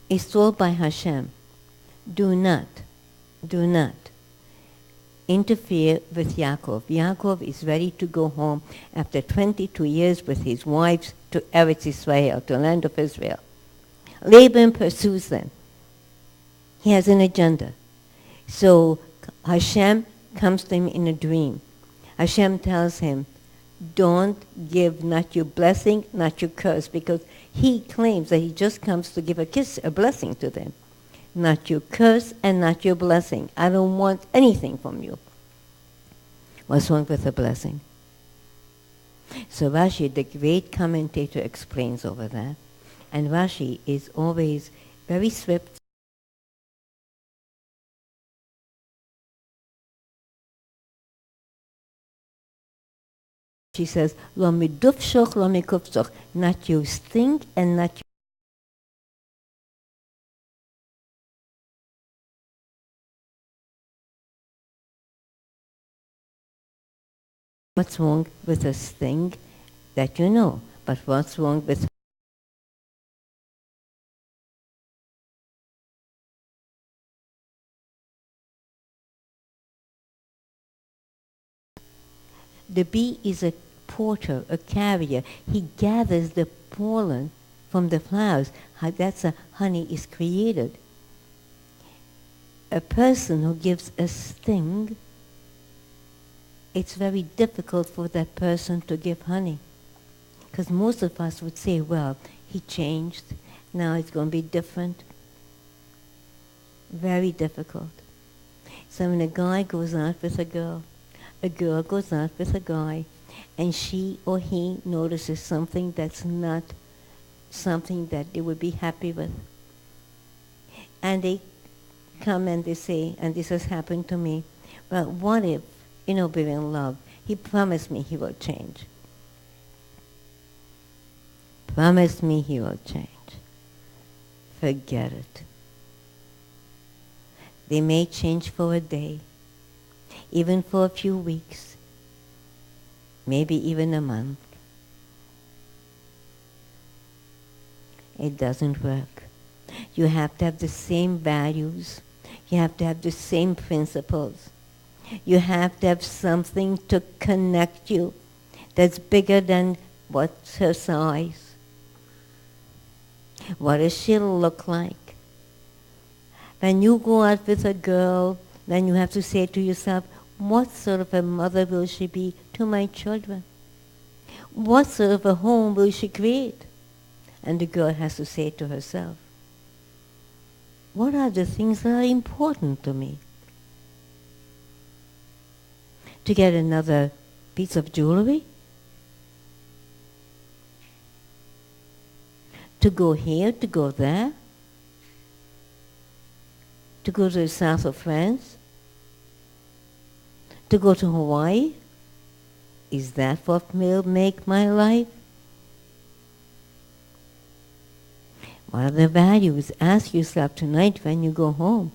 is told by Hashem, do not interfere with Yakov. Yakov is ready to go home after 22 years with his wives to Eretz Israel, to the land of Israel. Laban pursues them. He has an agenda. So Hashem comes to him in a dream. Hashem tells him, don't give not your blessing, not your curse, because he claims that he just comes to give a blessing to them. Not your curse and not your blessing. I don't want anything from you. What's wrong with a blessing? So Rashi, the great commentator, explains over that. And Rashi is always very swift. She says, lo midufshoch, lo mikufshoch. Not you stink and not you. What's wrong with a sting that you know, but what's wrong with the bee is a porter, a carrier. He gathers the pollen from the flowers. How that's how honey is created. A person who gives a sting, it's very difficult for that person to give honey. Because most of us would say, well, he changed, now it's going to be different. Very difficult. So when a guy goes out with a girl goes out with a guy, and she or he notices something that's not something that they would be happy with. And they come and they say, and this has happened to me, well, what if, we're in love. He promised me he will change. Promised me he will change. Forget it. They may change for a day, even for a few weeks, maybe even a month. It doesn't work. You have to have the same values. You have to have the same principles. You have to have something to connect you that's bigger than what's her size. What does she look like? When you go out with a girl, then you have to say to yourself, what sort of a mother will she be to my children? What sort of a home will she create? And the girl has to say to herself, what are the things that are important to me? To get another piece of jewelry? To go here, to go there? To go to the south of France? To go to Hawaii? Is that what will make my life? What are the values? Ask yourself tonight when you go home,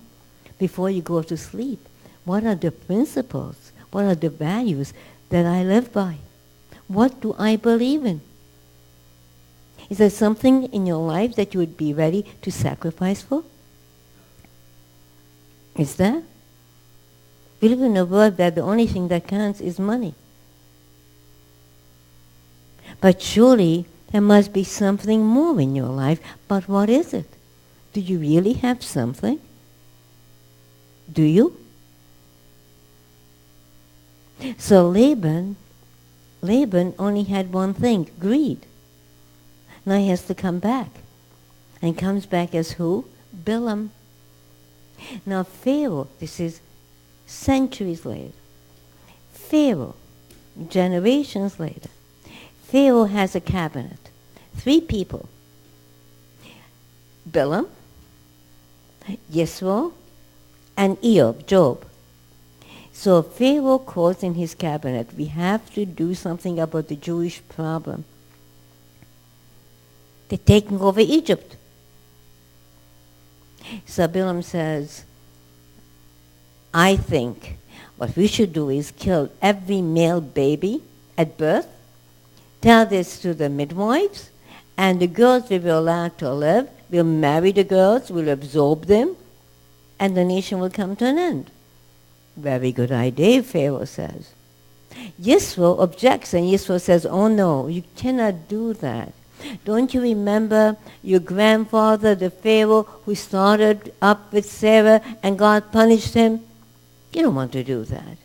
before you go to sleep. What are the principles? What are the values that I live by? What do I believe in? Is there something in your life that you would be ready to sacrifice for? Is there? We live in a world that the only thing that counts is money. But surely there must be something more in your life. But what is it? Do you really have something? Do you? So Laban only had one thing, greed. Now he has to come back. And comes back as who? Bilam. Now Pharaoh, this is centuries later. Pharaoh, generations later. Pharaoh has a cabinet. 3 people. Bilam, Jethro, and Job. So Pharaoh calls in his cabinet, we have to do something about the Jewish problem. They're taking over Egypt. So Bilam says, I think what we should do is kill every male baby at birth, tell this to the midwives, and the girls we were allowed to live, We'll marry the girls, we'll absorb them, and the nation will come to an end. Very good idea, Pharaoh says. Yisro objects, and Yisro says, oh no, you cannot do that. Don't you remember your grandfather, the Pharaoh, who started up with Sarah and God punished him? You don't want to do that.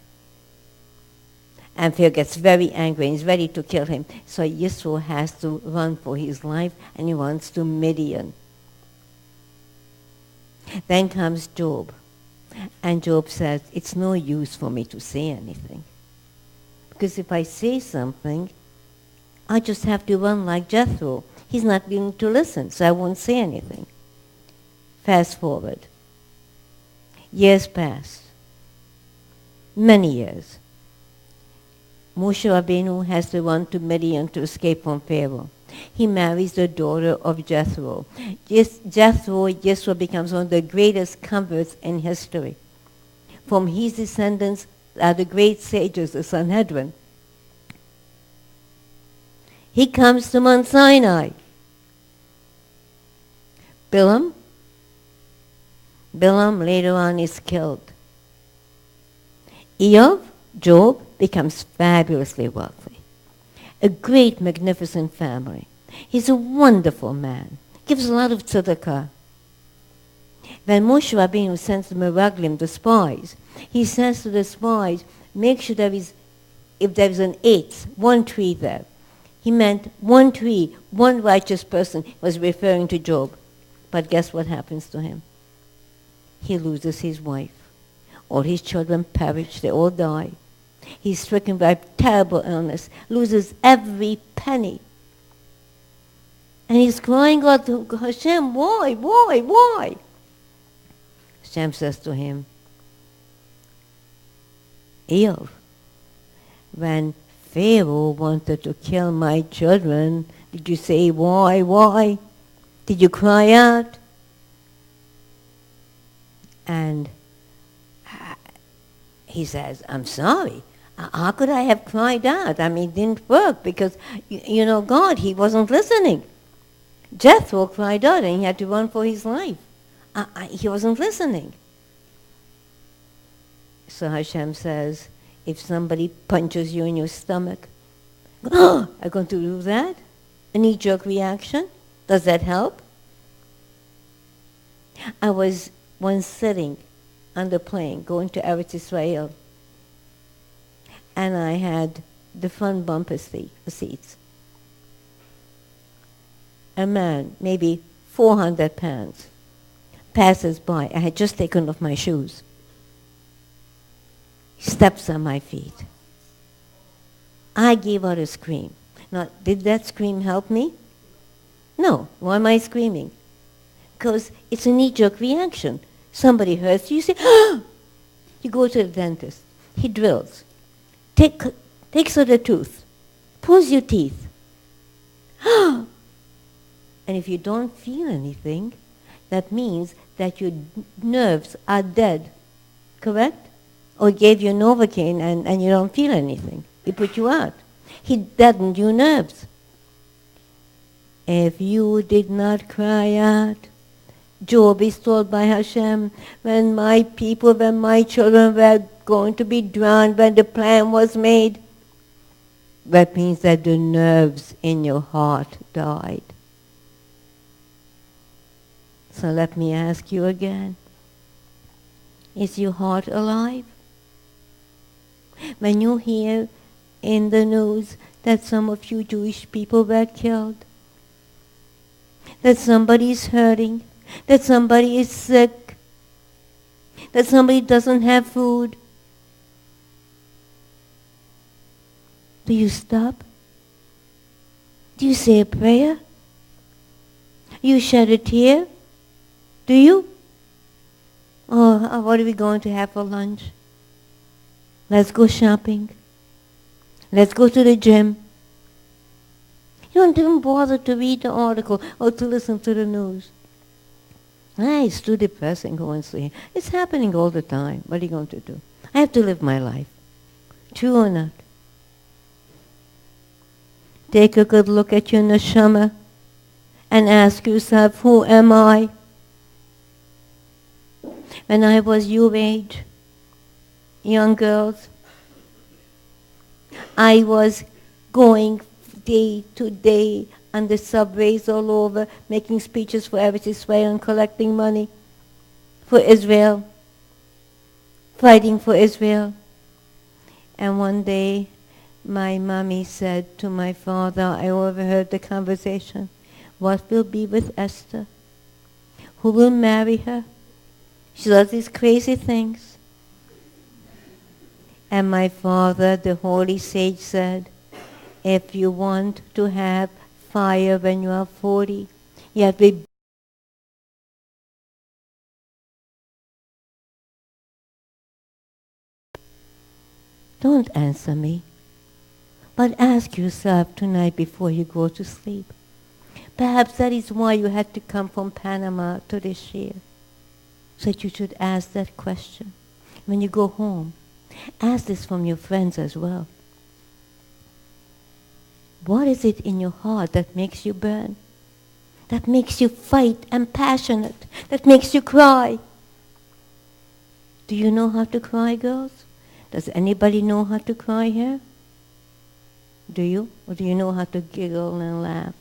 And Pharaoh gets very angry and he's ready to kill him. So Yisro has to run for his life and he runs to Midian. Then comes Job. And Job says, it's no use for me to say anything. Because if I say something, I just have to run like Jethro. He's not willing to listen, so I won't say anything. Fast forward. Years pass. Many years. Moshe Rabbeinu has to run to Midian to escape from Pharaoh. He marries the daughter of Jethro. Jethro becomes one of the greatest converts in history. From his descendants are the great sages, the Sanhedrin. He comes to Mount Sinai. Bilam later on is killed. Job becomes fabulously wealthy. A great, magnificent family. He's a wonderful man. Gives a lot of tzedakah. When Moshe Rabbeinu sends the Meraglim, the spies, he says to the spies, make sure if there is an eighth, one tree there. He meant one tree, one righteous person was referring to Job. But guess what happens to him? He loses his wife. All his children perish, they all die. He's stricken by terrible illness, loses every penny. And he's crying out to Hashem, why? Hashem says to him, Eov, when Pharaoh wanted to kill my children, did you say, why? Did you cry out? And he says, I'm sorry. How could I have cried out? I mean, it didn't work because, God, he wasn't listening. Jethro cried out and he had to run for his life. He wasn't listening. So Hashem says, if somebody punches you in your stomach, I'm going to do that? A knee-jerk reaction? Does that help? I was once sitting on the plane going to Eretz Israel, and I had the front bumper seats. A man, maybe 400 pounds, passes by. I had just taken off my shoes. He steps on my feet. I gave out a scream. Now, did that scream help me? No. Why am I screaming? Because it's a knee-jerk reaction. Somebody hurts you, you say, ah! You go to the dentist. He drills. Takes out a tooth. Pulls your teeth. Ah! And if you don't feel anything, that means that your nerves are dead. Correct? Or gave you Novocaine and you don't feel anything. He put you out. He deadened your nerves. If you did not cry out, Job is told by Hashem, when my children were going to be drowned, when the plan was made, that means that the nerves in your heart died. So let me ask you again, is your heart alive? When you hear in the news that some of you Jewish people were killed, that somebody is hurting, that somebody is sick, that somebody doesn't have food, do you stop? Do you say a prayer? You shed a tear? Do you? Oh, what are we going to have for lunch? Let's go shopping. Let's go to the gym. You don't even bother to read the article or to listen to the news. It's too depressing going to see. It's happening all the time. What are you going to do? I have to live my life. True or not? Take a good look at your neshama and ask yourself, who am I? When I was your age, young girls, I was going day to day on the subways all over, making speeches for Eretz Israel and collecting money for Israel, fighting for Israel. And one day, my mommy said to my father, I overheard the conversation, what will be with Esther? Who will marry her? She does these crazy things. And my father, the holy sage, said, if you want to have fire when you are 40, you have to be Don't answer me, but ask yourself tonight before you go to sleep. Perhaps that is why you had to come from Panama to this year, so that you should ask that question. When you go home, ask this from your friends as well. What is it in your heart that makes you burn? That makes you fight and passionate? That makes you cry? Do you know how to cry, girls? Does anybody know how to cry here? Do you? Or do you know how to giggle and laugh?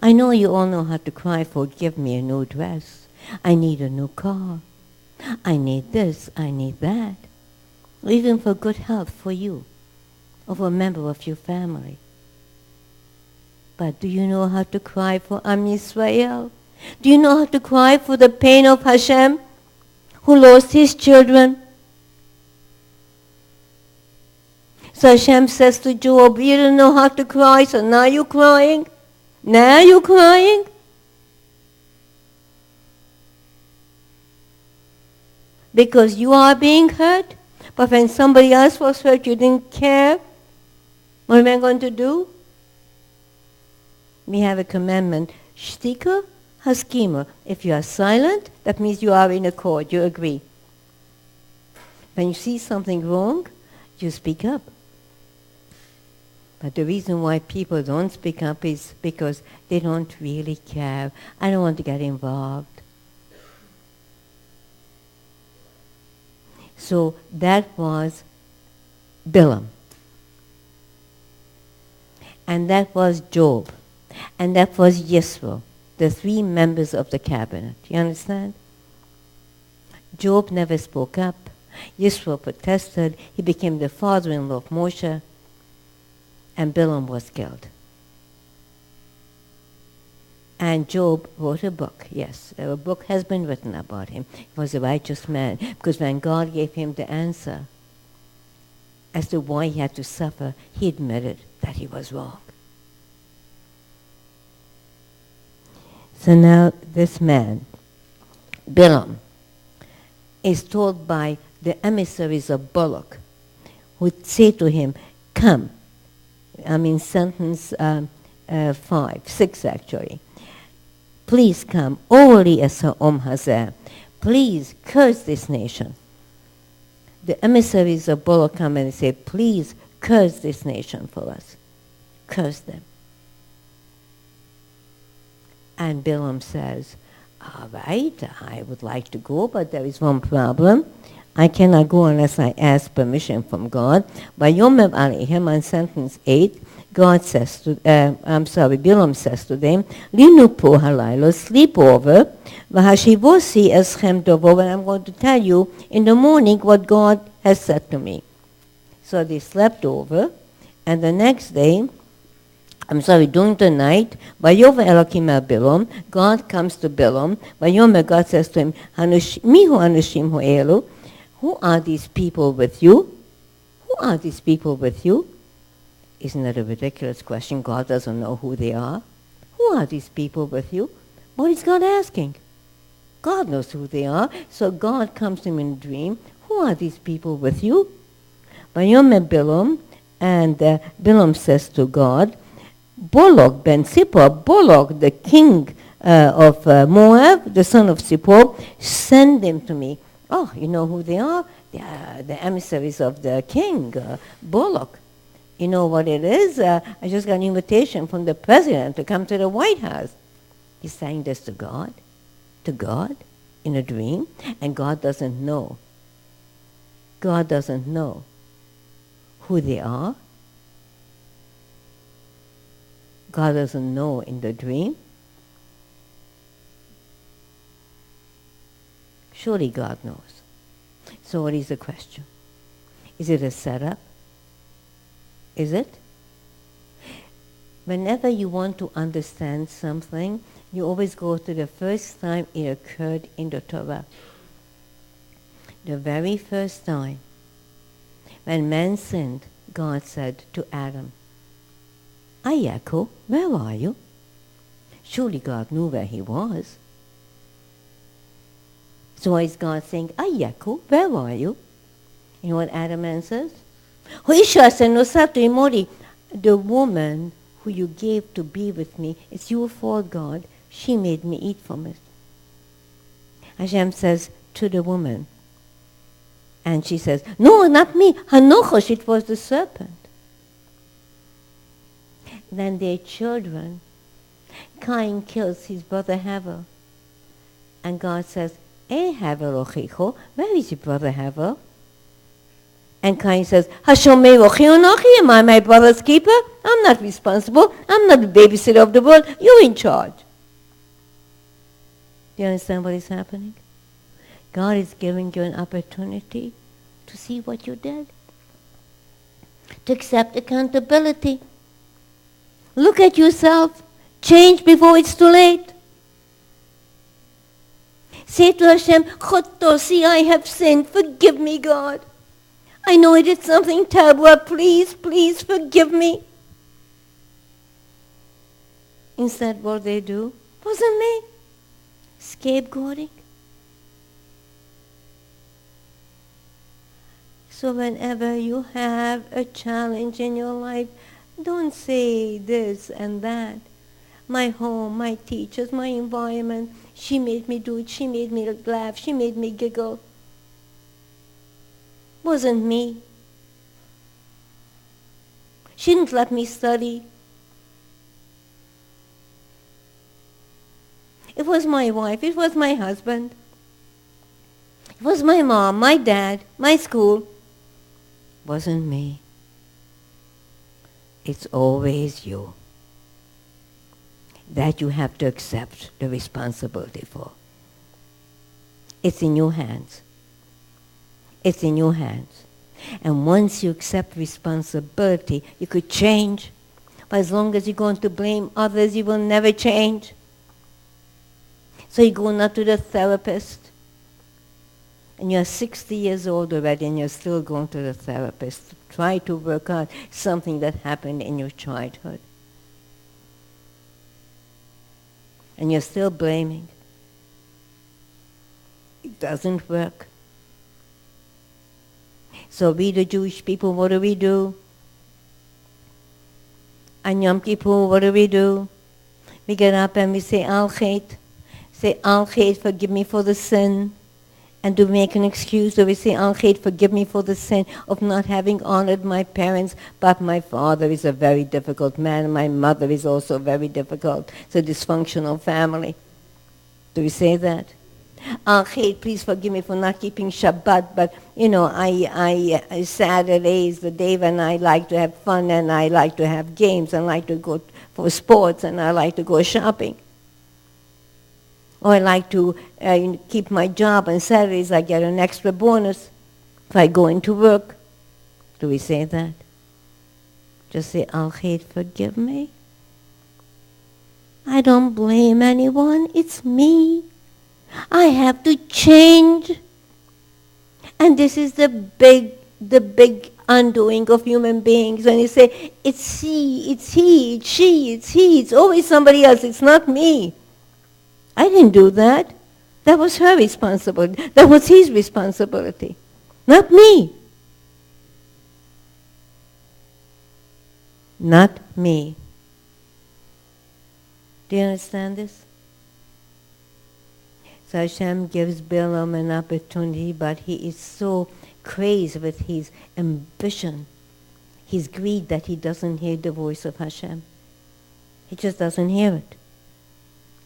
I know you all know how to cry for give me a new dress. I need a new car. I need this, I need that. Or even for good health for you or for a member of your family. But do you know how to cry for Am Yisrael? Do you know how to cry for the pain of Hashem, who lost his children? So Hashem says to Job, you don't know how to cry, so now you're crying? Now you're crying? Because you are being hurt, but when somebody else was hurt, you didn't care. What am I going to do? We have a commandment, shtika haskima. If you are silent, that means you are in accord, you agree. When you see something wrong, you speak up. But the reason why people don't speak up is because they don't really care. I don't want to get involved. So that was Bilam. And that was Job. And that was Jethro, the three members of the cabinet. You understand? Job never spoke up. Jethro protested. He became the father-in-law of Moshe. And Bilam was killed. And Job wrote a book, yes. A book has been written about him. He was a righteous man. Because when God gave him the answer as to why he had to suffer, he admitted that he was wrong. So now this man, Bilam, is told by the emissaries of Balak, who say to him, come. Sentence 6 actually. Please come, Oli Esa'om Hazeh. Please curse this nation. The emissaries of Balak come and say, please curse this nation for us. Curse them. And Bilam says, all right, I would like to go, but there is one problem. I cannot go unless I ask permission from God. Vayomer Aleichem, on sentence 8, God says to, Bilam says to them, Linu po halaylo, sleep over, v'hashivosi eschem dovo, and I'm going to tell you in the morning what God has said to me. So they slept over, and the next day, during the night, Vayover Elokim el Bilam, God comes to Bilam, Vayomer, God says to him, Mihu anushim ho'elu, who are these people with you? Who are these people with you? Isn't that a ridiculous question? God doesn't know who they are. Who are these people with you? What is God asking? God knows who they are. So God comes to him in a dream. Who are these people with you? Vayomer Bilam, and Bilam says to God, Balak ben Zippor, Balak, the king of Moab, the son of Zippor, send them to me. Oh, you know who they are? They are the emissaries of the king, Balak. You know what it is? I just got an invitation from the president to come to the White House. He's saying this to God, in a dream, and God doesn't know. God doesn't know who they are. God doesn't know in the dream. Surely God knows. So what is the question? Is it a setup? Is it? Whenever you want to understand something, you always go to the first time it occurred in the Torah. The very first time. When man sinned, God said to Adam, Yakov, where are you? Surely God knew where he was. So is God saying, Yakov, where are you? You know what Adam answers? The woman who you gave to be with me, it's your fault, God. She made me eat from it. Hashem says to the woman, and she says, no, not me. Hanochosh, it was the serpent. Then their children, Cain kills his brother Havel. And God says, Havel ochicho, where is your brother Havel? And Cain says, Hashomei ochi, am I my brother's keeper? I'm not responsible. I'm not the babysitter of the world. You're in charge. Do you understand what is happening? God is giving you an opportunity to see what you did. To accept accountability. Look at yourself. Change before it's too late. Say to Hashem, Chotosi, I have sinned. Forgive me, God. I know I did something terrible. Please, please forgive me. Instead, what they do wasn't me. Scapegoating. So whenever you have a challenge in your life, don't say this and that. My home, my teachers, my environment, she made me do it, she made me laugh, she made me giggle. Wasn't me. She didn't let me study. It was my wife, it was my husband. It was my mom, my dad, my school. Wasn't me. It's always you. That you have to accept the responsibility for. It's in your hands. It's in your hands. And once you accept responsibility, you could change. But as long as you're going to blame others, you will never change. So you go not to the therapist. And you're 60 years old already and you're still going to the therapist to try to work out something that happened in your childhood. And you're still blaming. It doesn't work. So we, the Jewish people, what do? On Yom Kippur, what do? We get up and we say, Al Chet. Say, Al Chet, forgive me for the sin. And do we make an excuse? Do we say, Al Chet, forgive me for the sin of not having honored my parents? But my father is a very difficult man. My mother is also very difficult. It's a dysfunctional family. Do we say that? Al Chet, please forgive me for not keeping Shabbat, but Saturday is the day when I like to have fun and I like to have games and I like to go for sports and I like to go shopping. Or I like to keep my job on Saturdays. I get an extra bonus if I go into work. Do we say that? Just say, Al Chet, forgive me. I don't blame anyone. It's me. I have to change. And this is the big undoing of human beings. When you say, it's he, it's he, it's she, it's he, it's always somebody else, it's not me. I didn't do that. That was her responsibility. That was his responsibility, not me. Not me. Do you understand this? So Hashem gives Bilam an opportunity, but he is so crazed with his ambition. He's grieved that he doesn't hear the voice of Hashem. He just doesn't hear it.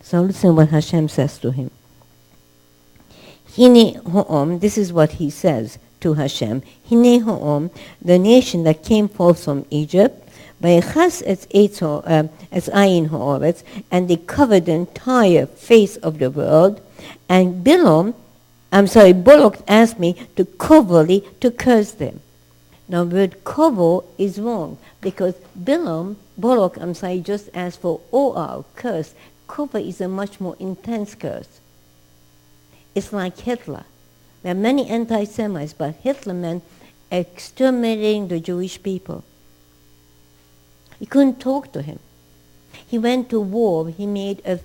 So listen what Hashem says to him. Hine ho'om, this is what he says to Hashem. Hine ho'om, the nation that came forth from Egypt, Vayechas es ayin ha'oretz, and they covered the entire face of the world. And Balak asked me to coverly to curse them. Now, the word cover is wrong because Balak just asked for or curse. Cover is a much more intense curse. It's like Hitler. There are many anti-Semites, but Hitler meant exterminating the Jewish people. You couldn't talk to him. He went to war. He made a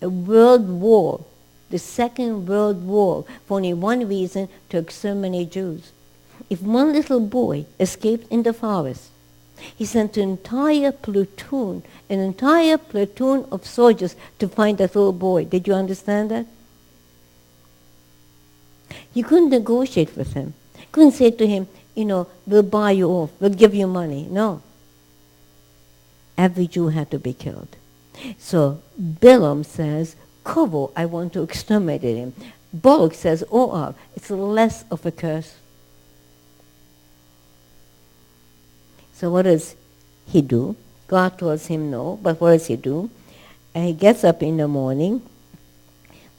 world war, the Second World War, for only one reason, to exterminate Jews. If one little boy escaped in the forest, he sent an entire platoon of soldiers to find that little boy. Did you understand that? You couldn't negotiate with him. You couldn't say to him, we'll buy you off, we'll give you money. No. Every Jew had to be killed. So Bilam says, Kovo, I want to exterminate him. Balak says, it's less of a curse. So what does he do? God tells him no, but what does he do? And he gets up in the morning.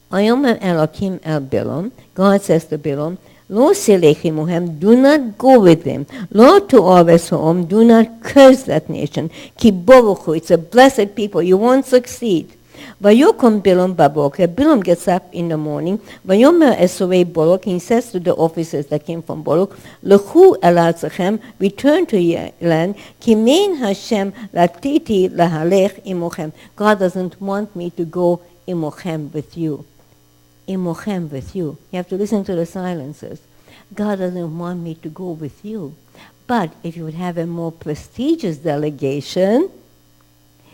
Ayomer Elokim el Bilam. God says to Bilam, Lo selechimuhem, do not go with them. Lo tu'avesohom, do not curse that nation. Ki boruchu, it's a blessed people, you won't succeed. Vayokom Bilam baboker, Bilam gets up in the morning. Vayomer esovei Balak, he says to the officers that came from Balak, Lechu elatzachem, return to your land. Ki mein Hashem latiti lahalech imochem. God doesn't want me to go imochem with you. Imochem with you. You have to listen to the silences. God doesn't want me to go with you. But if you would have a more prestigious delegation,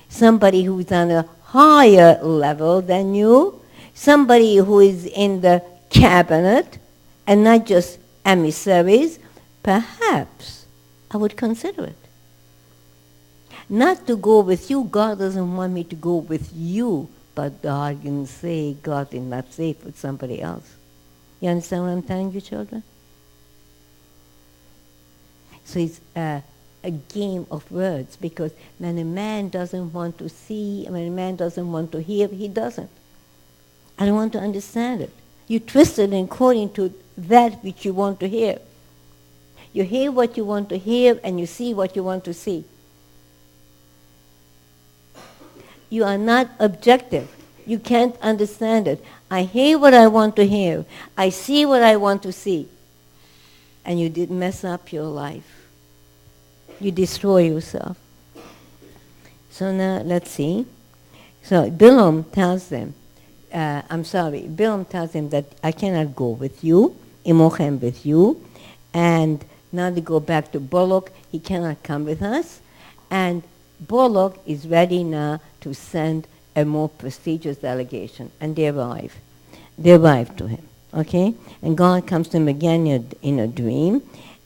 somebody who's on a higher level than you, somebody who is in the cabinet and not just emissaries, perhaps I would consider it. Not to go with you, God doesn't want me to go with you, but God can say God is not safe with somebody else. You understand what I'm telling you, children? So it's a game of words, because when a man doesn't want to see, when a man doesn't want to hear, he doesn't. I don't want to understand it. You twist it according to that which you want to hear. You hear what you want to hear, and you see what you want to see. You are not objective. You can't understand it. I hear what I want to hear. I see what I want to see. And you did mess up your life. You destroy yourself. So now let's see. So Bilam tells them, Bilam tells them that I cannot go with you, imochem with you. And now they go back to Balak. He cannot come with us. And Balak is ready now to send a more prestigious delegation. And they arrive. They arrive to him. Okay? And God comes to him again in a dream.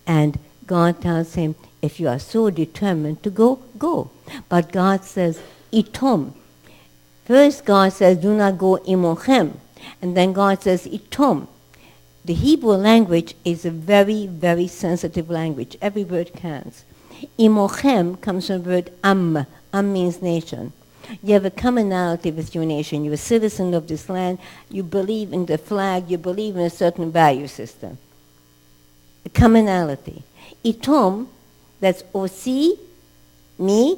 And God tells him, if you are so determined to go, go. But God says, itom. First God says, do not go imochem. And then God says, itom. The Hebrew language is a very, very sensitive language. Every word counts. Imochem comes from the word am. Am means nation. You have a commonality with your nation. You're a citizen of this land. You believe in the flag. You believe in a certain value system. A commonality. Itom, that's osi, me,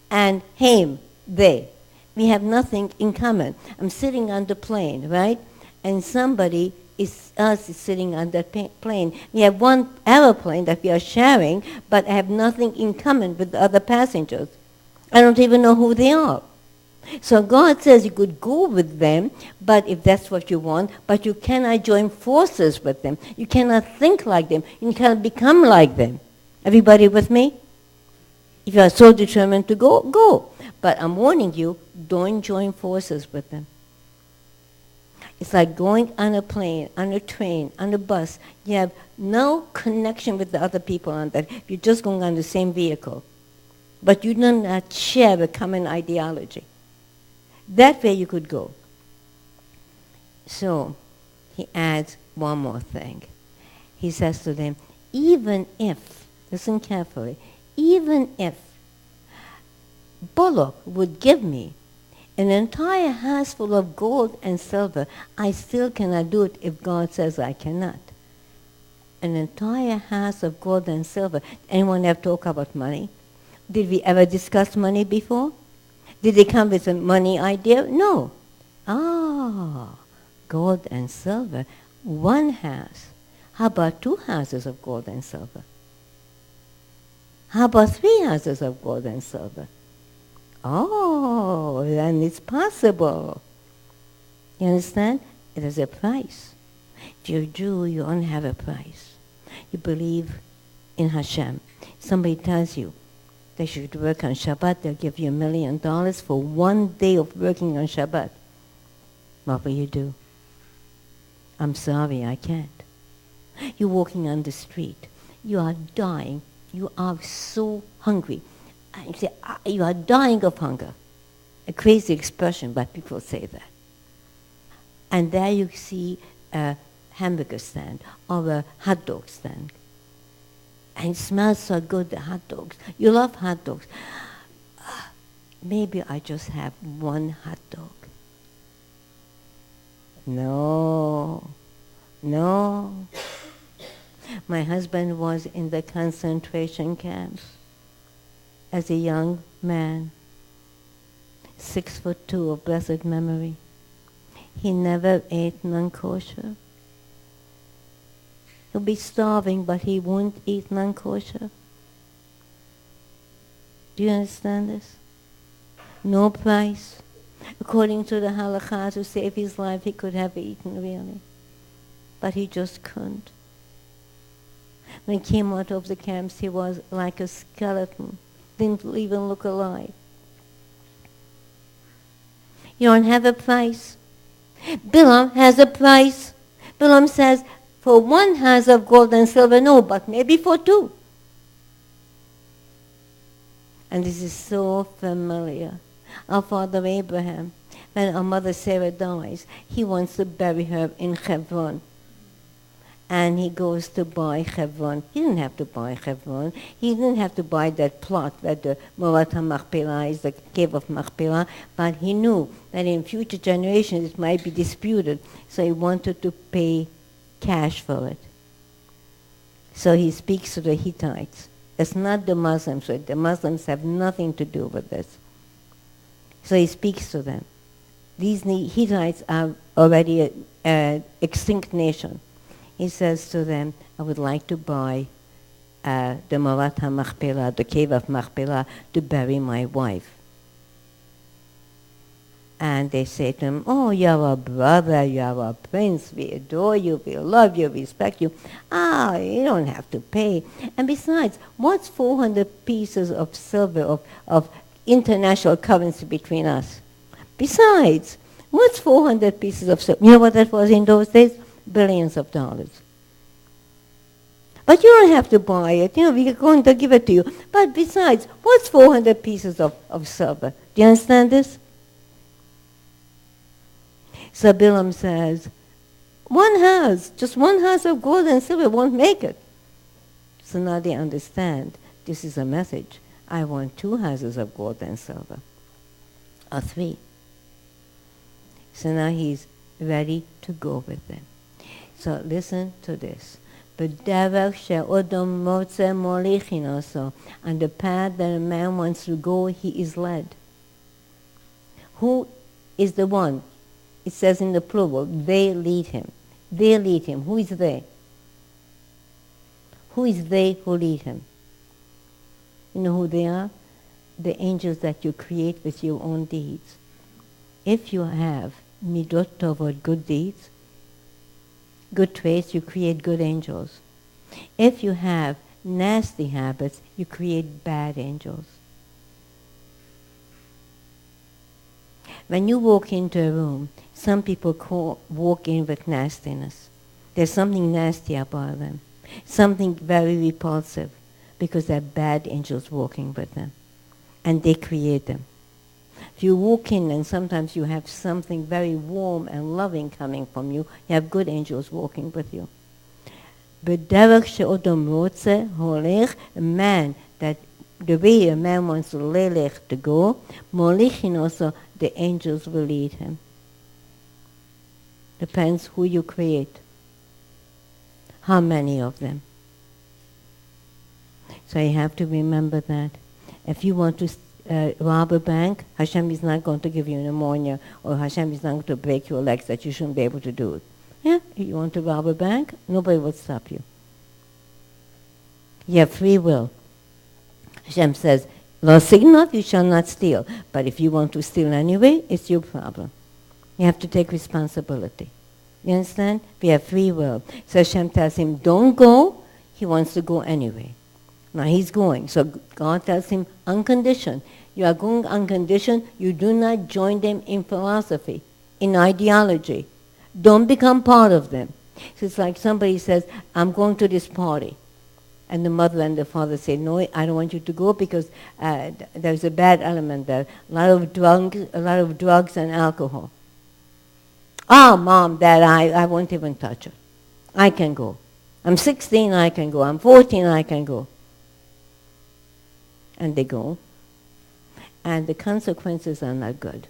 and him, they. We have nothing in common. I'm sitting on the plane, right? And somebody else is sitting on that plane. We have one airplane that we are sharing, but I have nothing in common with the other passengers. I don't even know who they are. So God says you could go with them, but if that's what you want, but you cannot join forces with them. You cannot think like them. You cannot become like them. Everybody with me? If you are so determined to go, go. But I'm warning you, don't join forces with them. It's like going on a plane, on a train, on a bus. You have no connection with the other people on that. You're just going on the same vehicle. But you do not share a common ideology. That way you could go. So he adds one more thing. He says to them, even if, listen carefully, even if Balak would give me an entire house full of gold and silver, I still cannot do it if God says I cannot. An entire house of gold and silver. Anyone ever talk about money? Did we ever discuss money before? Did they come with a money idea? No. Gold and silver. One house. How about 2 houses of gold and silver? How about 3 houses of gold and silver? Oh, then it's possible. You understand? It has a price. If you're a Jew, you don't have a price. You believe in Hashem. Somebody tells you they should work on Shabbat, they'll give you $1 million for 1 day of working on Shabbat. What will you do? I'm sorry, I can't. You're walking on the street. You are dying. You are so hungry. You say, you are dying of hunger. A crazy expression, but people say that. And there you see a hamburger stand or a hot dog stand. And it smells so good, the hot dogs. You love hot dogs. Maybe I just have 1 hot dog. No. My husband was in the concentration camps as a young man, 6'2" of blessed memory. He never ate non-kosher. He'll be starving, but he won't eat non-kosher. Do you understand this? No price. According to the halakha, to save his life, he could have eaten really. But he just couldn't. When he came out of the camps, he was like a skeleton. Didn't even look alive. You don't have a price. Bilam has a price. Bilam says, for 1 house of gold and silver, no, but maybe for 2. And this is so familiar. Our father Abraham, when our mother Sarah dies, he wants to bury her in Hebron. And he goes to buy Hebron. He didn't have to buy Hebron. He didn't have to buy that plot where the Morat HaMachpelah is, the cave of Machpelah, but he knew that in future generations it might be disputed, so he wanted to pay cash for it. So he speaks to the Hittites. It's not the Muslims. So the Muslims have nothing to do with this. So he speaks to them. These Hittites are already an extinct nation. He says to them, I would like to buy the Morat HaMachpelah, the cave of Machpelah, to bury my wife. And they say to him, oh, you're a brother, you're a prince, we adore you, we love you, respect you. You don't have to pay. And besides, what's 400 pieces of silver, of international currency between us? Besides, what's 400 pieces of silver? You know what that was in those days? Billions of dollars. But you don't have to buy it. We're going to give it to you. But besides, what's 400 pieces of silver? Do you understand this? So Bilam says, 1 house, just 1 house of gold and silver won't make it. So now they understand this is a message. I want 2 houses of gold and silver. Or 3. So now he's ready to go with them. So listen to this. And the path that a man wants to go, he is led. Who is the one? It says in the plural, they lead him. They lead him. Who is they? Who is they who lead him? You know who they are? The angels that you create with your own deeds. If you have midot tovot, good deeds, good traits, you create good angels. If you have nasty habits, you create bad angels. When you walk into a room, some people walk in with nastiness. There's something nasty about them, something very repulsive, because they're bad angels walking with them, and they create them. If you walk in and sometimes you have something very warm and loving coming from you, you have good angels walking with you. בדרך שאדם רוצה הולך, a man that the way a man wants to lelech to go, molichin also, the angels will lead him. Depends who you create. How many of them? So you have to remember that. If you want to rob a bank, Hashem is not going to give you pneumonia, or Hashem is not going to break your legs that you shouldn't be able to do it. Yeah, you want to rob a bank, nobody will stop you. You have free will. Hashem says, Lo signot, you shall not steal. But if you want to steal anyway, it's your problem. You have to take responsibility. You understand? We have free will. So Hashem tells him, don't go. He wants to go anyway. Now he's going. So God tells him, unconditioned. You are going unconditioned. You do not join them in philosophy, in ideology. Don't become part of them. So it's like somebody says, I'm going to this party. And the mother and the father say, no, I don't want you to go because there's a bad element there. A lot of drugs and alcohol. Oh, Mom, Dad, I won't even touch it. I can go. I'm 16, I can go. I'm 14, I can go. And they go. And the consequences are not good.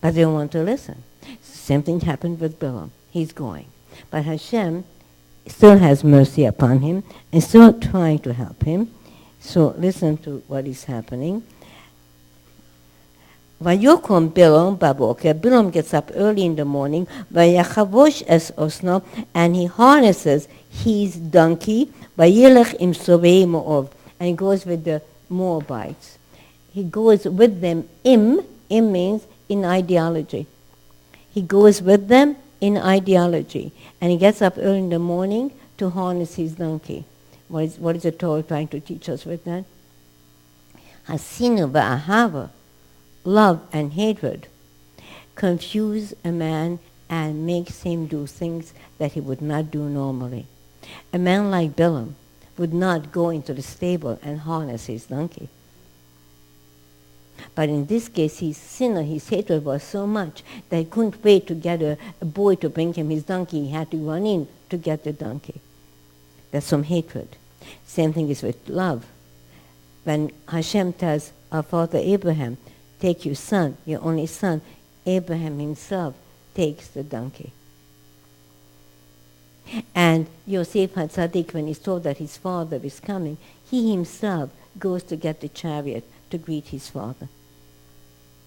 But they don't want to listen. Same thing happened with Bilam. He's going. But Hashem still has mercy upon him and still trying to help him. So listen to what is happening. Vayokom Bilam baboker. Bilam gets up early in the morning. Vayachavosh es osno, and he harnesses his donkey. Vayilech im sovei mo'ov, and he goes with the Moabites. He goes with them. Im means in ideology. He goes with them in ideology. And he gets up early in the morning to harness his donkey. What is the Torah trying to teach us with that? Hasinu va'ahava, love and hatred, confuse a man and makes him do things that he would not do normally. A man like Bilam would not go into the stable and harness his donkey. But in this case, his sin or his hatred was so much that he couldn't wait to get a boy to bring him his donkey. He had to run in to get the donkey. That's some hatred. Same thing is with love. When Hashem tells our father Abraham, take your son, your only son, Abraham himself takes the donkey. And Yosef HaTzadik, when he's told that his father is coming, he himself goes to get the chariot to greet his father.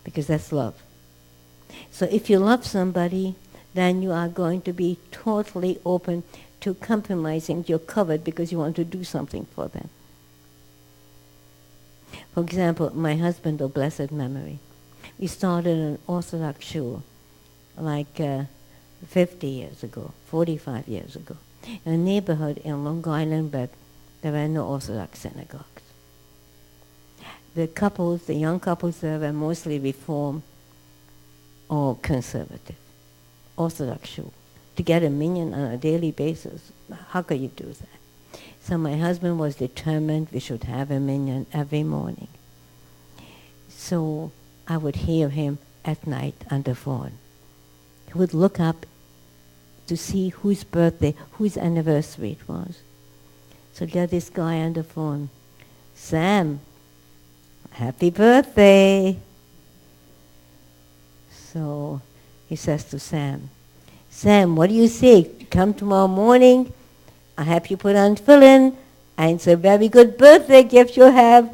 Because that's love. So if you love somebody, then you are going to be totally open to compromising your covet because you want to do something for them. For example, my husband of blessed memory, we started an Orthodox shul like 50 years ago, 45 years ago, in a neighborhood in Long Island, but there were no Orthodox synagogues. The couples, the young couples there were mostly Reform or conservative, Orthodox shul. To get a minyan on a daily basis, how could you do that? So my husband was determined we should have a minyan every morning. So I would hear him at night on the phone. He would look up to see whose birthday, whose anniversary it was. So get this guy on the phone. Sam, happy birthday. So he says to Sam, Sam, what do you say? Come tomorrow morning. I have you put on tefillin, and it's a very good birthday gift you'll have.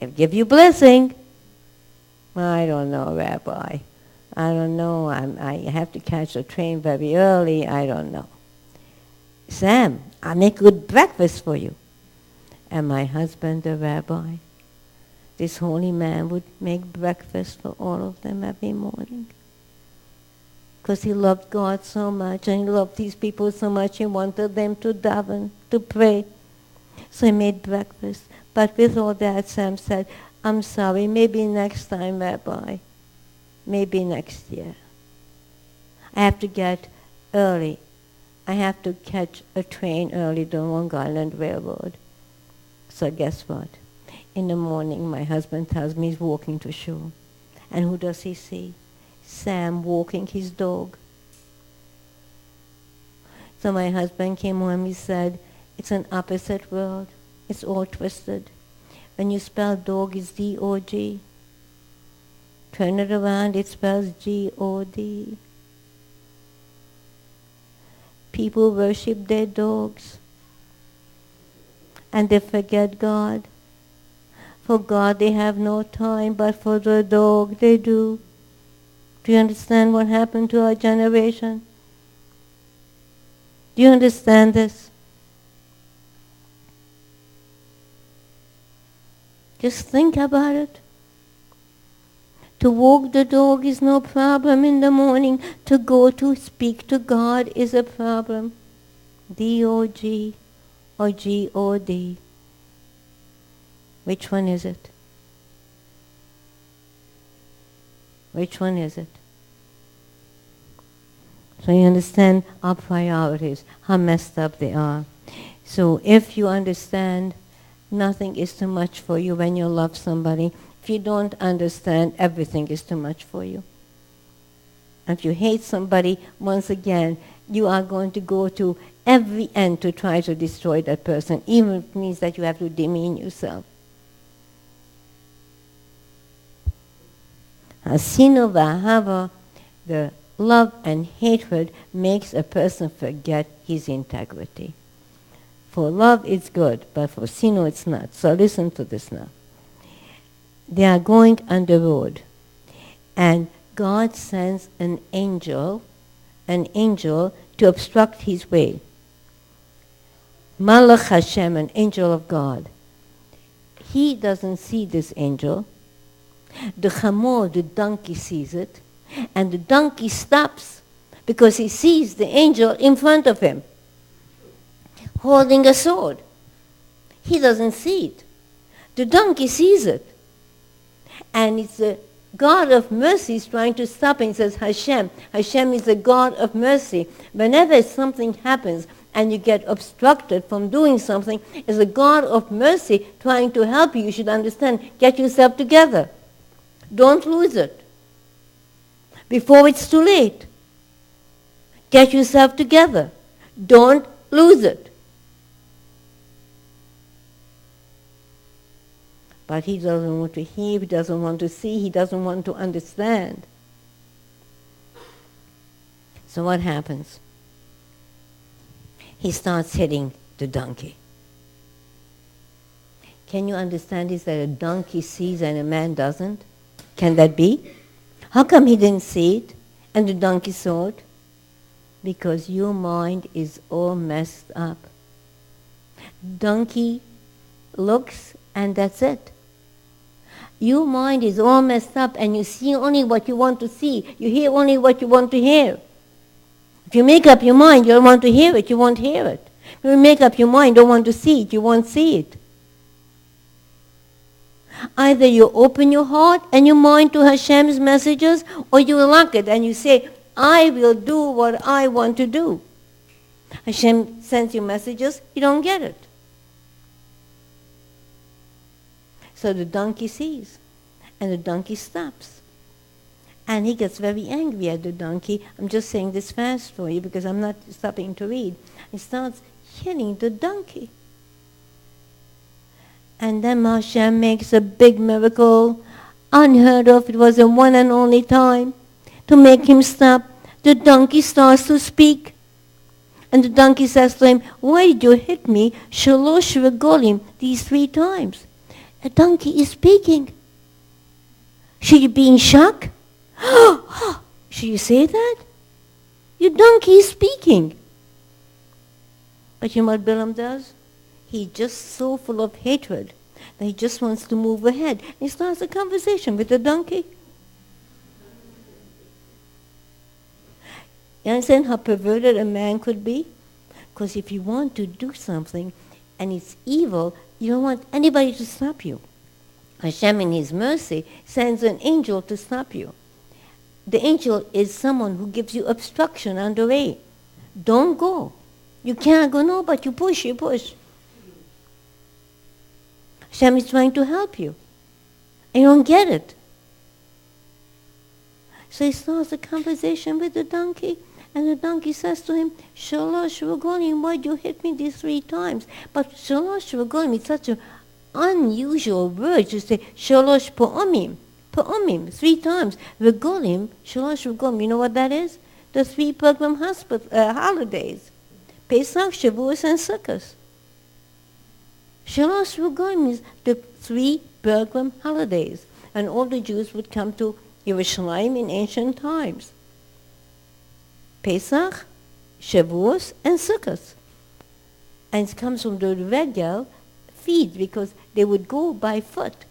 I'll give you blessing. I don't know, Rabbi. I don't know. I have to catch the train very early. I don't know. Sam, I'll make good breakfast for you. And my husband, the rabbi, this holy man would make breakfast for all of them every morning. Because he loved God so much and he loved these people so much, he wanted them to daven, to pray. So he made breakfast. But with all that, Sam said, I'm sorry, maybe next time, Rabbi. maybe next year. I have to get early. I have to catch a train early to Long Island Railroad. So guess what? In the morning, my husband tells me he's walking to shul. And who does he see? Sam walking his dog. So my husband came home, he said, it's an opposite world. It's all twisted. When you spell dog, it's D-O-G. Turn it around, it spells G-O-D. People worship their dogs. And they forget God. For God they have no time, but for the dog they do. Do you understand what happened to our generation? Do you understand this? Just think about it. To walk the dog is no problem in the morning. To go to speak to God is a problem. D-O-G or G-O-D. Which one is it? Which one is it? So you understand our priorities, how messed up they are. So if you understand, nothing is too much for you when you love somebody. If you don't understand, everything is too much for you. If you hate somebody, once again, you are going to go to every end to try to destroy that person, even if it means that you have to demean yourself. Hasinu v'ahava, the love and hatred makes a person forget his integrity. For love it's good, but for sinu it's not. So listen to this now. They are going on the road, and God sends an angel to obstruct his way. Malach Hashem, an angel of God. He doesn't see this angel. The chamor, the donkey, sees it, and the donkey stops because he sees the angel in front of him holding a sword. He doesn't see it. The donkey sees it. And it's the God of mercy is trying to stop him. He says, Hashem. Hashem is the God of mercy. Whenever something happens and you get obstructed from doing something, it's a God of mercy trying to help you. You should understand, get yourself together. Don't lose it before it's too late. Get yourself together. Don't lose it. But he doesn't want to hear, he doesn't want to see, he doesn't want to understand. So what happens? He starts hitting the donkey. Can you understand this, that a donkey sees and a man doesn't? Can that be? How come he didn't see it and the donkey saw it? Because your mind is all messed up. Donkey looks and that's it. Your mind is all messed up and you see only what you want to see. You hear only what you want to hear. If you make up your mind, you don't want to hear it, you won't hear it. If you make up your mind, don't want to see it, you won't see it. Either you open your heart and your mind to Hashem's messages, or you lock it and you say, I will do what I want to do. Hashem sends you messages, you don't get it. So the donkey sees, and the donkey stops. And he gets very angry at the donkey. I'm just saying this fast for you because I'm not stopping to read. He starts hitting the donkey. And then Hashem makes a big miracle, unheard of. It was a one and only time to make him stop. The donkey starts to speak. And the donkey says to him, why did you hit me? Shalosh regolim, these 3 times. The donkey is speaking. Should you be in shock? Should you say that? Your donkey is speaking. But you know what Bilam does? He's just so full of hatred that he just wants to move ahead. He starts a conversation with the donkey. You understand how perverted a man could be? Because if you want to do something and it's evil, you don't want anybody to stop you. Hashem in his mercy sends an angel to stop you. the angel is someone who gives you obstruction on the way. Don't go. You can't go, no, but you push. Hashem is trying to help you. And you don't get it. So he starts a conversation with the donkey, and the donkey says to him, Shalosh Regolim, why'd you hit me these 3 times? But Shalosh Regolim is such an unusual word to say, Shalosh Po'omim, 3 times. Regolim, Shalosh Regolim, you know what that is? The 3 pilgrim holidays. Pesach, Shavuos, and Sukkot. Shalosh Regolim is the 3 pilgrim holidays. And all the Jews would come to Yerushalayim in ancient times. Pesach, Shavuos, and Sukkot. And it comes from the regel, feet, because they would go by foot.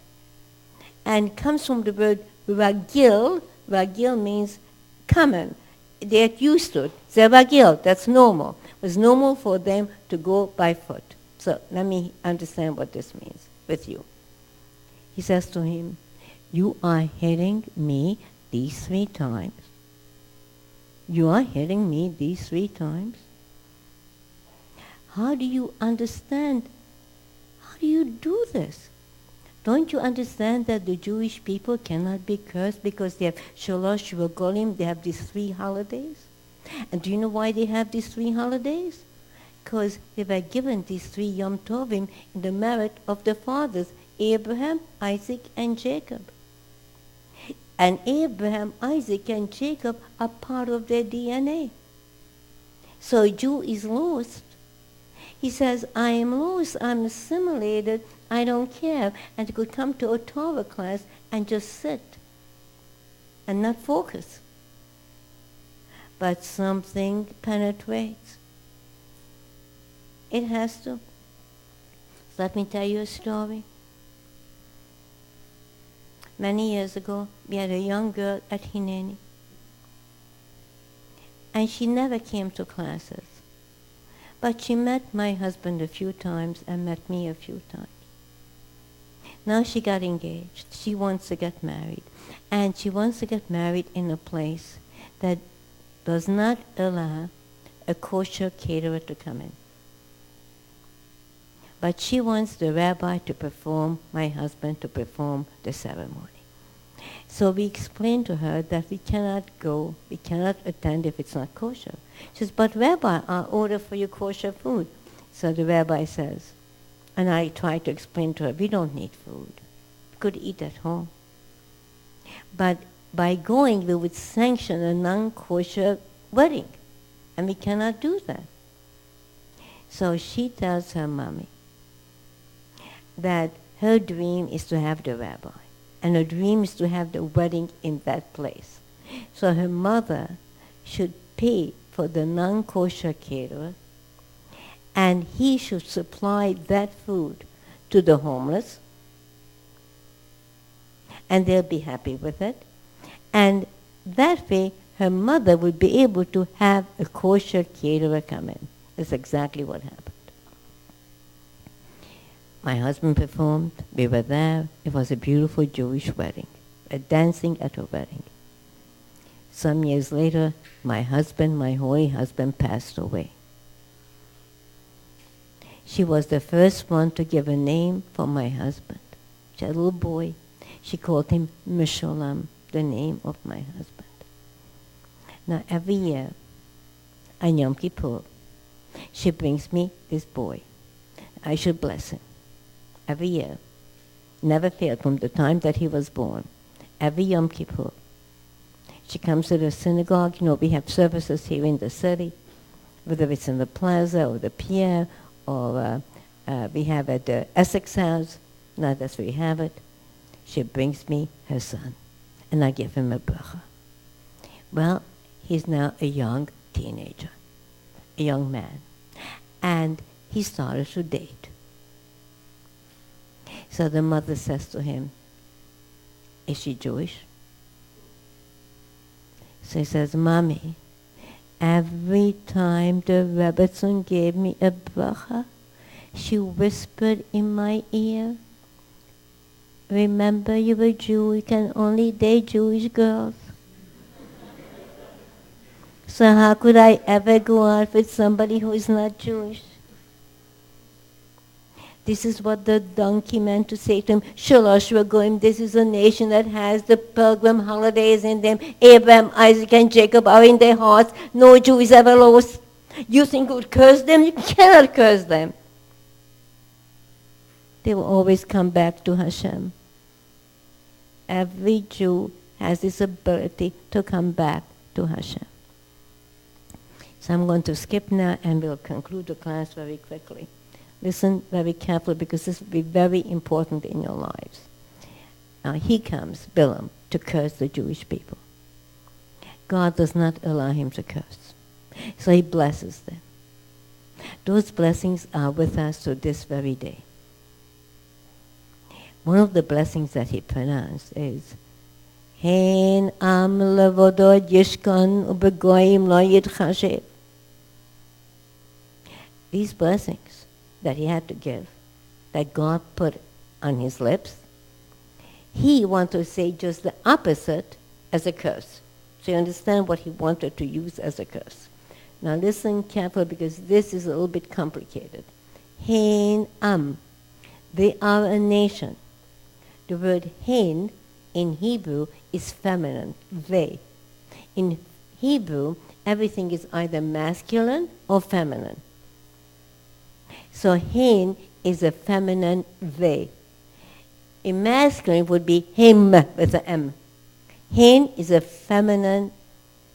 And it comes from the word ragil. Ragil means common. They're used to it. Zeragil, that's normal. It was normal for them to go by foot. So let me understand what this means with you. He says to him, you are hitting me these 3 times. You are hitting me these 3 times. How do you understand? How do you do this? Don't you understand that the Jewish people cannot be cursed because they have Shalosh Regolim, they have these 3 holidays? And do you know why they have these 3 holidays? Because they were given these 3 Yom Tovim in the merit of the fathers, Abraham, Isaac, and Jacob. And Abraham, Isaac, and Jacob are part of their DNA. So a Jew is lost. He says, I am lost, I'm assimilated, I don't care. And he could come to a Torah class and just sit and not focus. But something penetrates. It has to. So let me tell you a story. Many years ago, we had a young girl at Hineni. And she never came to classes. But she met my husband a few times and met me a few times. Now she got engaged. She wants to get married. And she wants to get married in a place that does not allow a kosher caterer to come in. But she wants the rabbi to perform, my husband to perform the ceremony. So we explained to her that we cannot go, we cannot attend if it's not kosher. She says, but Rabbi, I'll order for you kosher food. So the rabbi says, and I try to explain to her, we don't need food. We could eat at home. But by going, we would sanction a non-kosher wedding. And we cannot do that. So she tells her mommy that her dream is to have the rabbi. And her dream is to have the wedding in that place. So her mother should pay for the non-kosher caterer, and he should supply that food to the homeless, and they'll be happy with it. And that way, her mother would be able to have a kosher caterer come in. That's exactly what happened. My husband performed, we were there. It was a beautiful Jewish wedding, a dancing at a wedding. Some years later, my husband, my holy husband, passed away. She was the first one to give a name for my husband. She had a little boy. She called him Meshulam, the name of my husband. Now every year, on Yom Kippur, she brings me this boy. I should bless him. Every year, never failed from the time that he was born. Every Yom Kippur, she comes to the synagogue. You know, we have services here in the city, whether it's in the plaza or the pier, or we have at the Essex House. Now that's where we have it. She brings me her son, and I give him a bracha. Well, he's now a young teenager, a young man, and he started to date. So the mother says to him, is she Jewish? So he says, Mommy, every time the Rebbetzin gave me a bracha, she whispered in my ear, remember you're a Jew, you can only date Jewish girls. So how could I ever go out with somebody who is not Jewish? This is what the donkey meant to say to him. Shalosh Regoim, this is a nation that has the pilgrim holidays in them. Abraham, Isaac, and Jacob are in their hearts. No Jew is ever lost. You think you would curse them? You cannot curse them. They will always come back to Hashem. Every Jew has this ability to come back to Hashem. So I'm going to skip now and we'll conclude the class very quickly. Listen very carefully because this will be very important in your lives. Now he comes, Bilam, to curse the Jewish people. God does not allow him to curse. So he blesses them. Those blessings are with us to this very day. One of the blessings that he pronounced is, Hein am levodod yishkan ubegoyim lo yitchashev. These blessings that he had to give, that God put on his lips, he wanted to say just the opposite as a curse. So you understand what he wanted to use as a curse. Now listen carefully because this is a little bit complicated. Hein am. They are a nation. The word hein in Hebrew is feminine, they. In Hebrew, everything is either masculine or feminine. So hein is a feminine they. In masculine would be him with an M. Hein is a feminine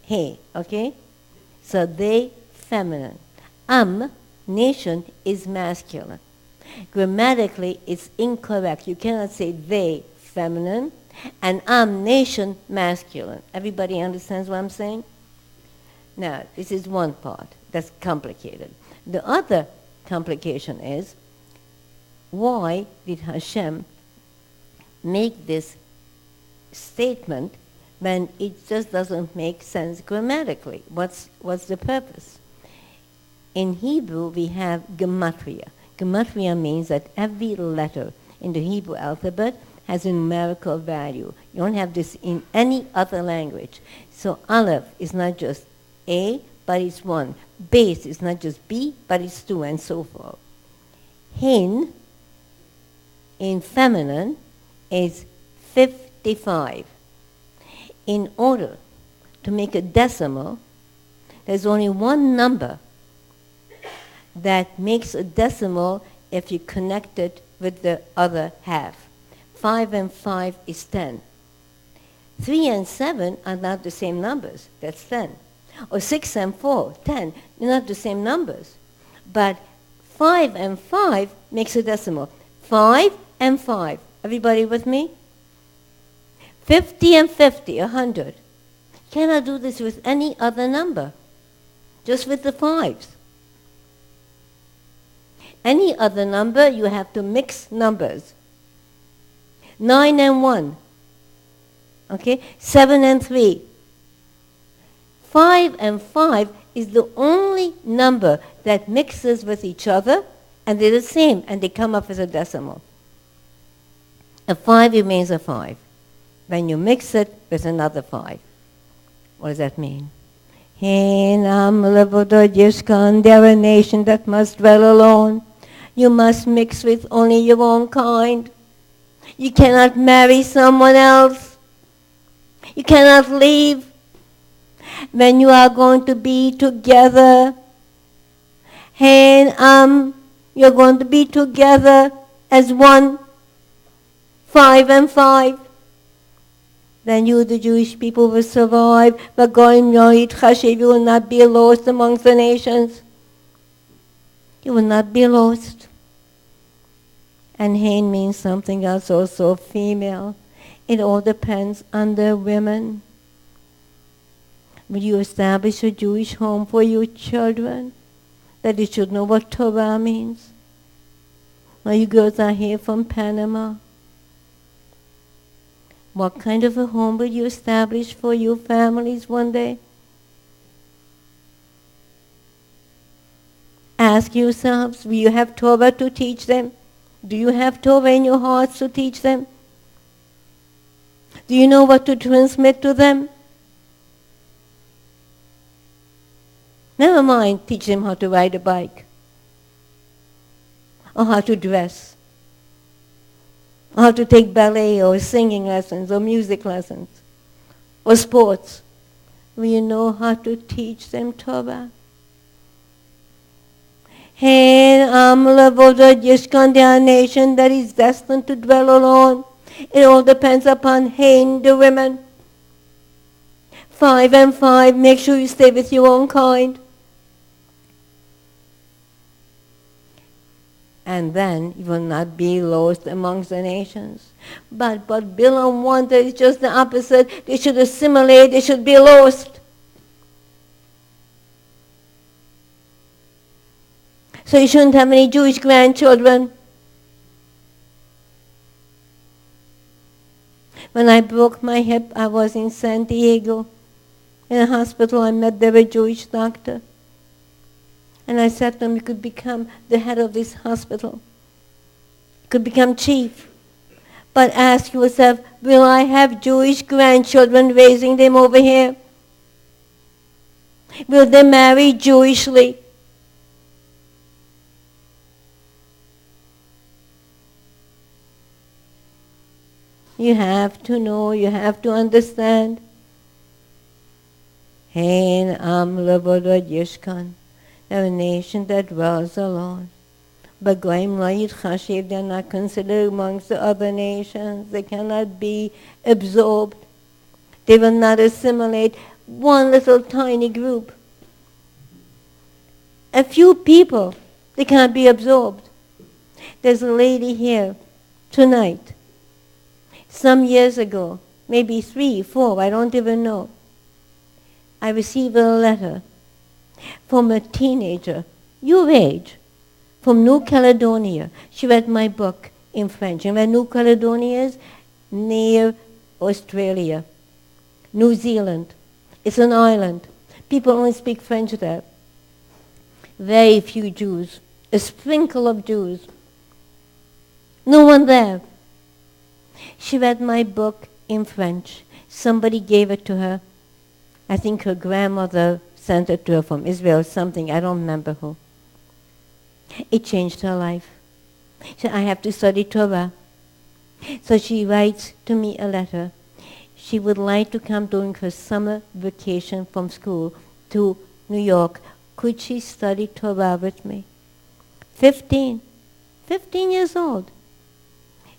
he, okay? So they, feminine. Nation is masculine. Grammatically, it's incorrect. You cannot say they, feminine, and nation, masculine. Everybody understands what I'm saying? Now, this is one part that's complicated. The other complication is, why did Hashem make this statement when it just doesn't make sense grammatically? What's the purpose? In Hebrew, we have gematria. Gematria means that every letter in the Hebrew alphabet has a numerical value. You don't have this in any other language. So Aleph is not just A, but it's 1. Base is not just B, but it's 2, and so forth. Hin, in feminine, is 55. In order to make a decimal, there's only one number that makes a decimal if you connect it with the other half. 5 and 5 is 10. 3 and 7 are not the same numbers. That's 10. Or 6 and 4, 10. They're not the same numbers. But 5 and 5 makes a decimal. 5 and 5. Everybody with me? 50 and 50, 100. Cannot do this with any other number. Just with the 5s. Any other number, you have to mix numbers. 9 and 1. Okay? 7 and 3. 5 and 5 is the only number that mixes with each other, and they're the same, and they come up as a decimal. A 5 remains a 5. When you mix it with another 5. What does that mean? They're a nation that must dwell alone. You must mix with only your own kind. You cannot marry someone else. You cannot leave. When you are going to be together, you're going to be together as one, 5 and 5. Then you, the Jewish people, will survive. But going you will not be lost amongst the nations. You will not be lost. And Hain means something else, also female. It all depends on the women. Will you establish a Jewish home for your children? That you should know what Torah means? Now you girls are here from Panama. What kind of a home will you establish for your families one day? Ask yourselves, will you have Torah to teach them? Do you have Torah in your hearts to teach them? Do you know what to transmit to them? Never mind teach them how to ride a bike, or how to dress, or how to take ballet or singing lessons or music lessons or sports. We know how to teach them Torah. Hey, Amlavod Yishkan, they are a nation that is destined to dwell alone. It all depends upon Hain, the women. 5 and 5, make sure you stay with your own kind. And then you will not be lost amongst the nations. But Bilam wanted, it's just the opposite. They should assimilate, they should be lost. So you shouldn't have any Jewish grandchildren. When I broke my hip, I was in San Diego. In a hospital, I met there a Jewish doctor. And I said to him, you could become the head of this hospital. You could become chief. But ask yourself, will I have Jewish grandchildren raising them over here? Will they marry Jewishly? You have to know, you have to understand. Hein am levodod yishkan. They're a nation that dwells alone. But Goyim lo yitchashiv, they're not considered amongst the other nations. They cannot be absorbed. They will not assimilate one little tiny group. A few people, they can't be absorbed. There's a lady here tonight. Some years ago, maybe 3, 4, I don't even know, I received a letter from a teenager, your age, from New Caledonia. She read my book in French. And where New Caledonia is? Near Australia, New Zealand. It's an island. People only speak French there. Very few Jews, a sprinkle of Jews. No one there. She read my book in French. Somebody gave it to her. I think her grandmother sent it to her from Israel or something. I don't remember who. It changed her life. She said, I have to study Torah. So she writes to me a letter. She would like to come during her summer vacation from school to New York. Could she study Torah with me? 15 years old.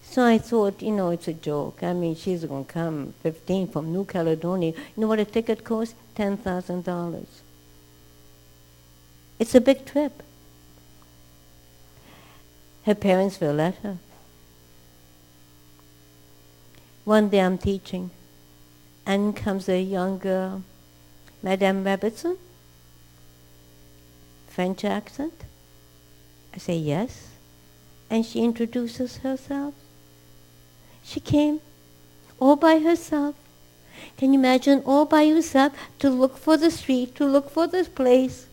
So I thought, it's a joke. I mean, she's going to come 15 from New Caledonia. You know what a ticket costs? $10,000. It's a big trip. Her parents will let her. One day I'm teaching, and comes a young girl, Madame Rebbetzin, French accent. I say, yes. And she introduces herself. She came all by herself. Can you imagine all by yourself to look for the street, to look for this place?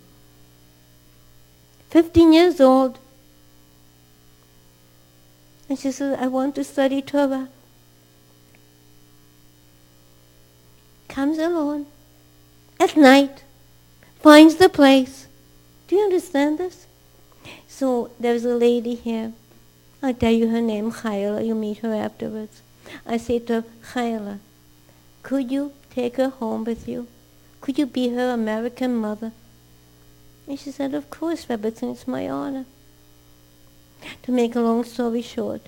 15 years old. And she says, I want to study Torah. Comes alone at night, finds the place. Do you understand this? So there's a lady here. I'll tell you her name, Chayla. You meet her afterwards. I say to her, Chayla, could you take her home with you? Could you be her American mother? And she said, of course, Rebbetzin, it's my honor. To make a long story short,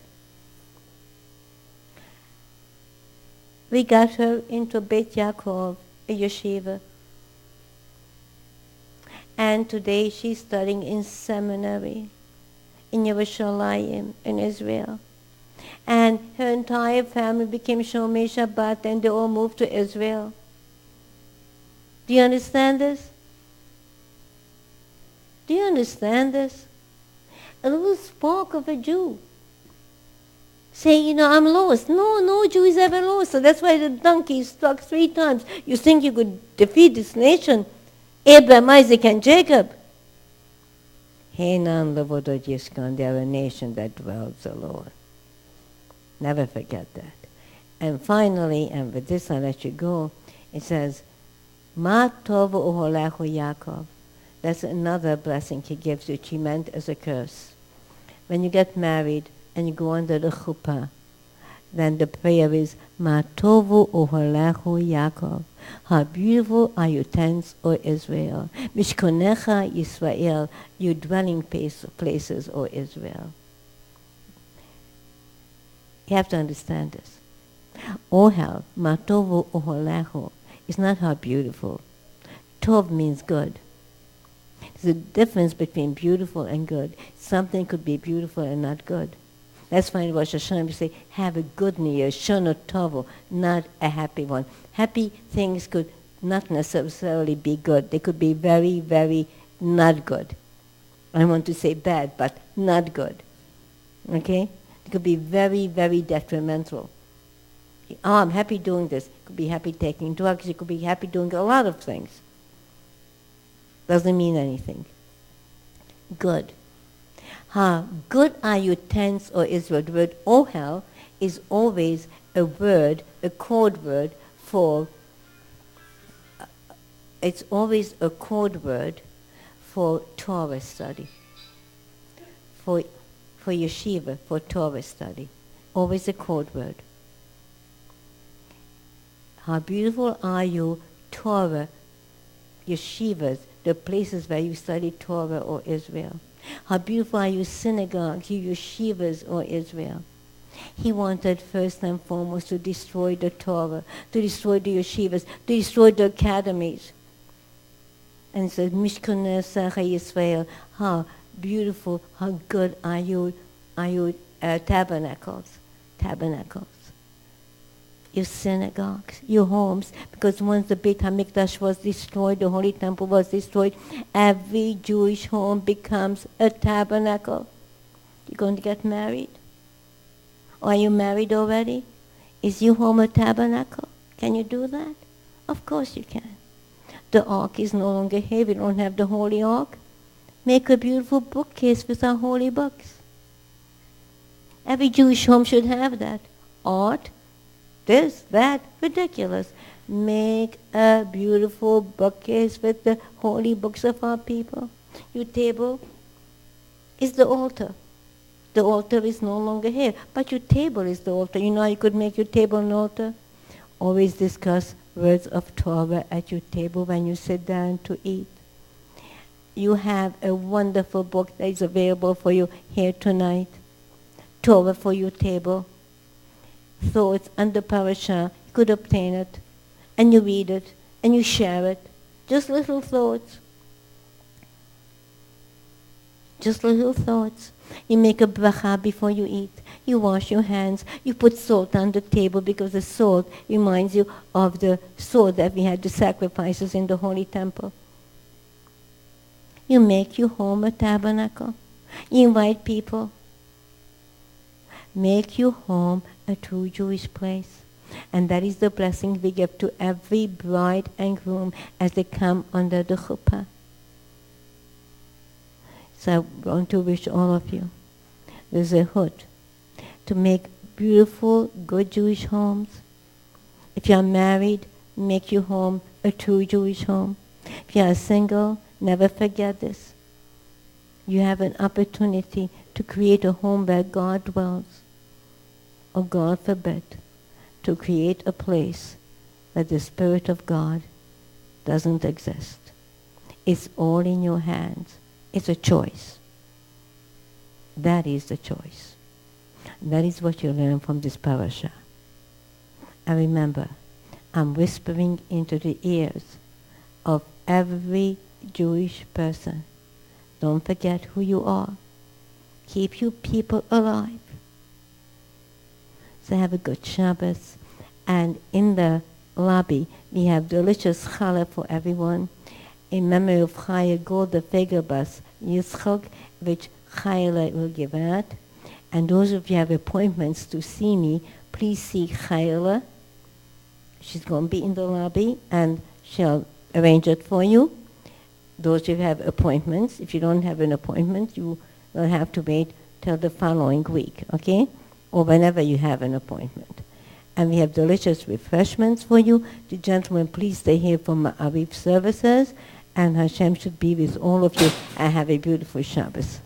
we got her into Beit Yakov, a yeshiva. And today she's studying in seminary in Yerushalayim, in Israel. And her entire family became Shomei Shabbat, and they all moved to Israel. Do you understand this? Do you understand this? A little spark of a Jew. Say, I'm lost. No Jew is ever lost. So that's why the donkey struck 3 times. You think you could defeat this nation? Abraham, Isaac, and Jacob. Hanan Levodot Yishkan, they are a nation that dwells alone. Never forget that. And finally, and with this I'll let you go, it says, Ma tov uholechu Yakov. That's another blessing he gives, which he meant as a curse. When you get married and you go under the chuppah, then the prayer is, Ma tovu oholechu Yakov. How beautiful are your tents, O Israel. Mishkonecha Yisrael, your dwelling places, O Israel. You have to understand this. Ohel, Ma tovu oholechu, is not how beautiful. Tov means good. There's a difference between beautiful and good. Something could be beautiful and not good. That's why in Rosh Hashanah we say, have a good New Year, Shana Tovo, not a happy one. Happy things could not necessarily be good. They could be very, very not good. I want to say bad, but not good. Okay? It could be very, very detrimental. Oh, I'm happy doing this. You could be happy taking drugs. You could be happy doing a lot of things. Doesn't mean anything. Good. How good are your tents, O Israel? The word ohel is always a word, a code word for, it's always a code word for Torah study, for yeshiva, for Torah study. Always a code word. How beautiful are you, Torah, yeshivas, the places where you study Torah, O Israel. How beautiful are your synagogues, your yeshivas, O Israel. He wanted first and foremost to destroy the Torah, to destroy the yeshivas, to destroy the academies. And said, Mishkaneh Sacha Yisrael, how beautiful, how good are your tabernacles, your synagogues, your homes, because once the Beit HaMikdash was destroyed, the Holy Temple was destroyed, every Jewish home becomes a tabernacle. You're going to get married? Or are you married already? Is your home a tabernacle? Can you do that? Of course you can. The ark is no longer here. We don't have the holy ark. Make a beautiful bookcase with our holy books. Every Jewish home should have that. Art, this, that, ridiculous. Make a beautiful bookcase with the holy books of our people. Your table is the altar. The altar is no longer here, but your table is the altar. You know how you could make your table an altar? Always discuss words of Torah at your table when you sit down to eat. You have a wonderful book that is available for you here tonight. Torah for your table. Thoughts under parasha, you could obtain it, and you read it, and you share it. Just little thoughts. Just little thoughts. You make a bracha before you eat. You wash your hands. You put salt on the table because the salt reminds you of the salt that we had, the sacrifices in the Holy Temple. You make your home a tabernacle. You invite people. Make your home a true Jewish place. And that is the blessing we give to every bride and groom as they come under the chuppah. So I want to wish all of you the zehut to make beautiful, good Jewish homes. If you are married, make your home a true Jewish home. If you are single, never forget this. You have an opportunity to create a home where God dwells. Or God forbid, to create a place where the Spirit of God doesn't exist. It's all in your hands. It's a choice. That is the choice. That is what you learn from this parasha. And remember, I'm whispering into the ears of every Jewish person. Don't forget who you are. Keep your people alive. So have a good Shabbos. And in the lobby, we have delicious challah for everyone in memory of Chaya Golda Fegerbas Yitzchok, which Chayla will give out. And those of you who have appointments to see me, please see Chayla. She's going to be in the lobby, and she'll arrange it for you. Those of you who have appointments, if you don't have an appointment, you will have to wait till the following week, okay? Or whenever you have an appointment. And we have delicious refreshments for you. The gentlemen, please stay here for Ma'ariv services. And Hashem should be with all of you, and have a beautiful Shabbos.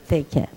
Take care.